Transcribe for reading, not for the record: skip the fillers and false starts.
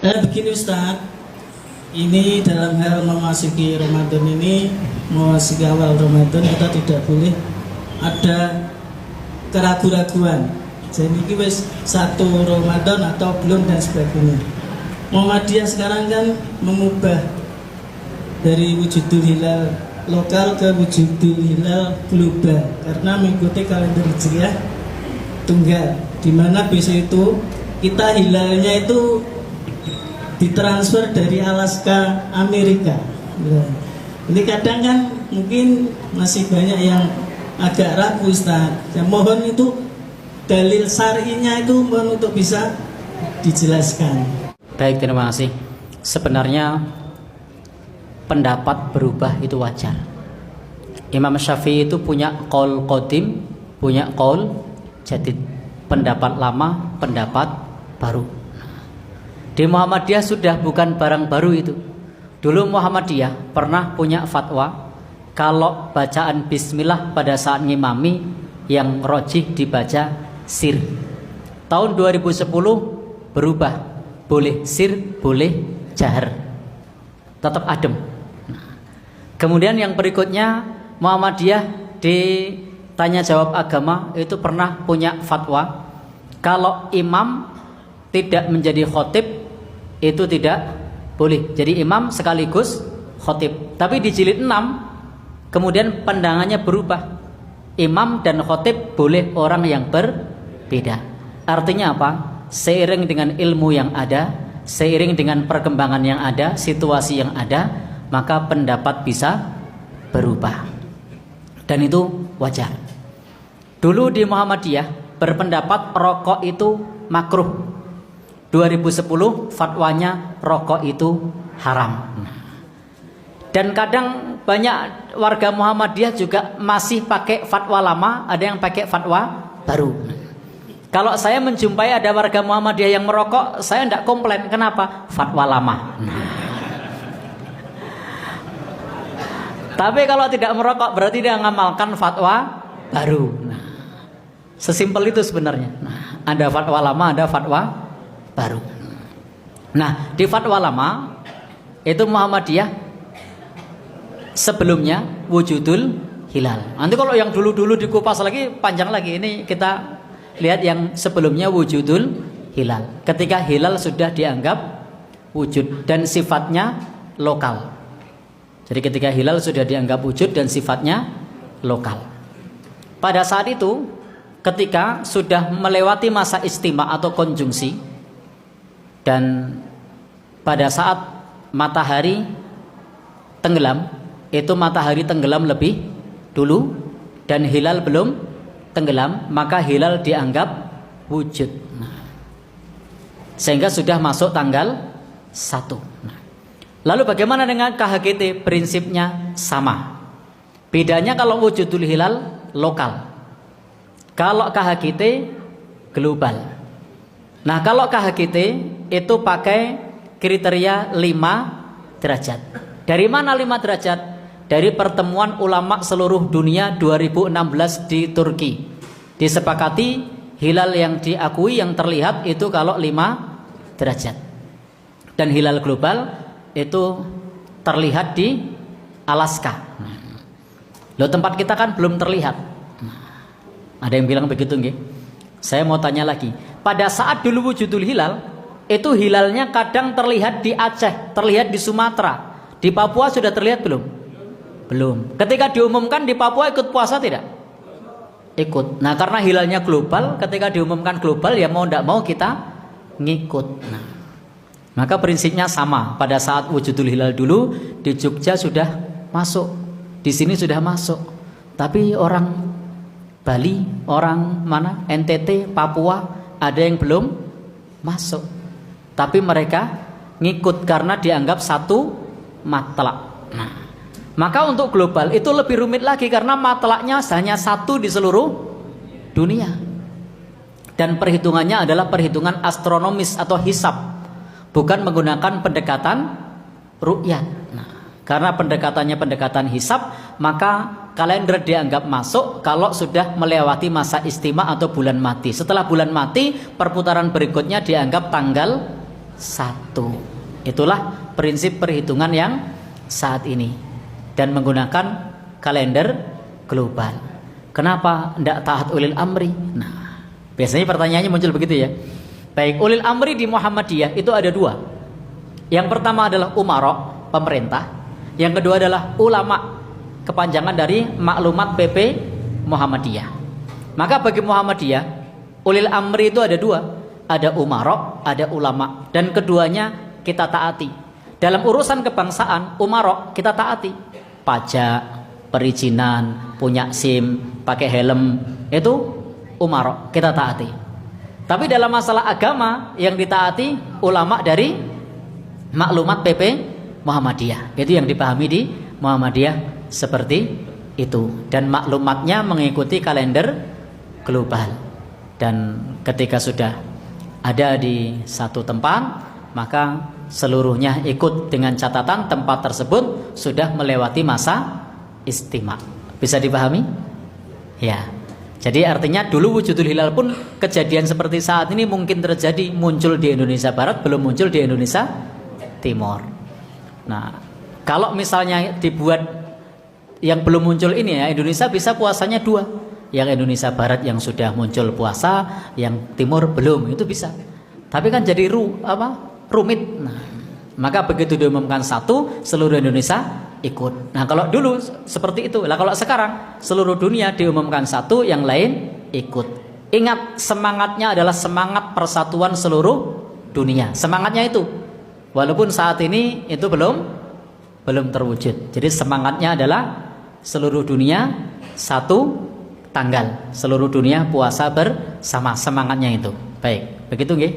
Begini Ustaz, ini dalam hal memasuki Ramadan ini, memasuki awal Ramadan kita tidak boleh ada keraguan-raguan. Jadi ini wis satu Ramadan atau belum dan sebagainya. Muhammadiyah sekarang kan mengubah dari wujudul hilal lokal ke wujudul hilal global karena mengikuti kalender Hijriah tunggal, di mana besok itu kita hilalnya itu ditransfer dari Alaska Amerika. Nah, ini kadang kan mungkin masih banyak yang agak ragu Ustaz. Ya, mohon itu dalil syar'inya itu mohon untuk bisa dijelaskan. Baik, terima kasih. Sebenarnya pendapat berubah itu wajar. Imam Syafi'i itu punya qaul qadim, punya qaul jadid. Pendapat lama, pendapat baru. Di Muhammadiyah sudah bukan barang baru itu. Dulu Muhammadiyah pernah punya fatwa kalau bacaan bismillah pada saat ngimami yang rojih dibaca sir. Tahun 2010 berubah, boleh sir, boleh jahar, tetap adem. Kemudian yang berikutnya Muhammadiyah di tanya jawab agama itu pernah punya fatwa kalau imam tidak menjadi khotib itu tidak boleh. Jadi imam sekaligus khotib. Tapi di jilid 6 kemudian pandangannya berubah. Imam dan khotib boleh orang yang berbeda. Artinya apa? Seiring dengan ilmu yang ada, seiring dengan perkembangan yang ada, situasi yang ada, maka pendapat bisa berubah. Dan itu wajar. Dulu di Muhammadiyah berpendapat rokok itu makruh. 2010 fatwanya rokok itu haram. Dan kadang banyak warga Muhammadiyah juga masih pakai fatwa lama, ada yang pakai fatwa baru. Kalau saya menjumpai ada warga Muhammadiyah yang merokok, saya tidak komplain. Kenapa? Fatwa lama. Tapi kalau tidak merokok berarti dia mengamalkan fatwa baru. Sesimpel itu sebenarnya. Ada fatwa lama, ada fatwa baru. Nah, di fatwa lama itu Muhammadiyah sebelumnya wujudul hilal. Nanti kalau yang dulu-dulu dikupas lagi panjang lagi. Ini kita lihat yang sebelumnya wujudul hilal. Ketika hilal sudah dianggap wujud dan sifatnya lokal. Jadi ketika hilal sudah dianggap wujud dan sifatnya lokal. Pada saat itu ketika sudah melewati masa istima atau konjungsi, dan pada saat matahari tenggelam, itu matahari tenggelam lebih dulu dan hilal belum tenggelam, maka hilal dianggap wujud. Sehingga sudah masuk tanggal 1. Lalu bagaimana dengan KHGT? Prinsipnya sama. Bedanya kalau wujudul hilal lokal, kalau KHGT global. Nah, kalau KHGT itu pakai kriteria 5 derajat. Dari mana 5 derajat? Dari pertemuan ulama seluruh dunia 2016 di Turki. Disepakati hilal yang diakui yang terlihat itu kalau 5 derajat. Dan hilal global itu terlihat di Alaska. Loh, tempat kita kan belum terlihat. Ada yang bilang begitu nggih? Saya mau tanya lagi. Pada saat dulu wujudul hilal, itu hilalnya kadang terlihat di Aceh, terlihat di Sumatera. Di Papua sudah terlihat belum? Belum. Ketika diumumkan di Papua ikut puasa tidak? Ikut. Nah, karena hilalnya global, ketika diumumkan global ya mau tidak mau kita ngikut. Nah, maka prinsipnya sama. Pada saat wujudul hilal dulu di Jogja sudah masuk, di sini sudah masuk. Tapi orang Bali, orang mana? NTT, Papua ada yang belum masuk. Tapi mereka ngikut karena dianggap satu matlak. Nah, maka untuk global itu lebih rumit lagi karena matlaknya hanya satu di seluruh dunia. Dan perhitungannya adalah perhitungan astronomis atau hisab, bukan menggunakan pendekatan ru'yat. Nah, karena pendekatannya pendekatan hisab, maka kalender dianggap masuk kalau sudah melewati masa istima atau bulan mati. Setelah bulan mati, perputaran berikutnya dianggap tanggal satu. Itulah prinsip perhitungan yang saat ini dan menggunakan kalender global. Kenapa tidak taat ulil amri? Nah, biasanya pertanyaannya muncul begitu ya. Baik, ulil amri di Muhammadiyah itu ada dua. Yang pertama adalah umara, pemerintah. Yang kedua adalah ulama, kepanjangan dari maklumat PP Muhammadiyah. Maka bagi Muhammadiyah, ulil amri itu ada dua. Ada umara, ada ulama. Dan keduanya kita taati. Dalam urusan kebangsaan, umara kita taati. Pajak, perizinan, punya SIM, pakai helm, itu umara kita taati. Tapi dalam masalah agama yang ditaati ulama dari maklumat PP Muhammadiyah. Itu yang dipahami di Muhammadiyah seperti itu. Dan maklumatnya mengikuti kalender global. Dan ketika sudah ada di satu tempat, maka seluruhnya ikut dengan catatan tempat tersebut sudah melewati masa istima. Bisa dipahami? Ya. Jadi artinya dulu wujudul hilal pun kejadian seperti saat ini mungkin terjadi, muncul di Indonesia Barat, belum muncul di Indonesia Timur. Nah, kalau misalnya dibuat yang belum muncul ini ya, Indonesia bisa puasanya dua. Yang Indonesia Barat yang sudah muncul puasa, yang Timur belum, itu bisa. Tapi kan jadi rumit. Nah, maka begitu diumumkan satu, seluruh Indonesia ikut. Nah, kalau dulu seperti itu. Lah kalau sekarang seluruh dunia diumumkan satu, yang lain ikut. Ingat, semangatnya adalah semangat persatuan seluruh dunia. Semangatnya itu. Walaupun saat ini itu belum terwujud. Jadi semangatnya adalah seluruh dunia satu tanggal. Seluruh dunia puasa bersama, semangatnya itu. Baik, begitu nggih?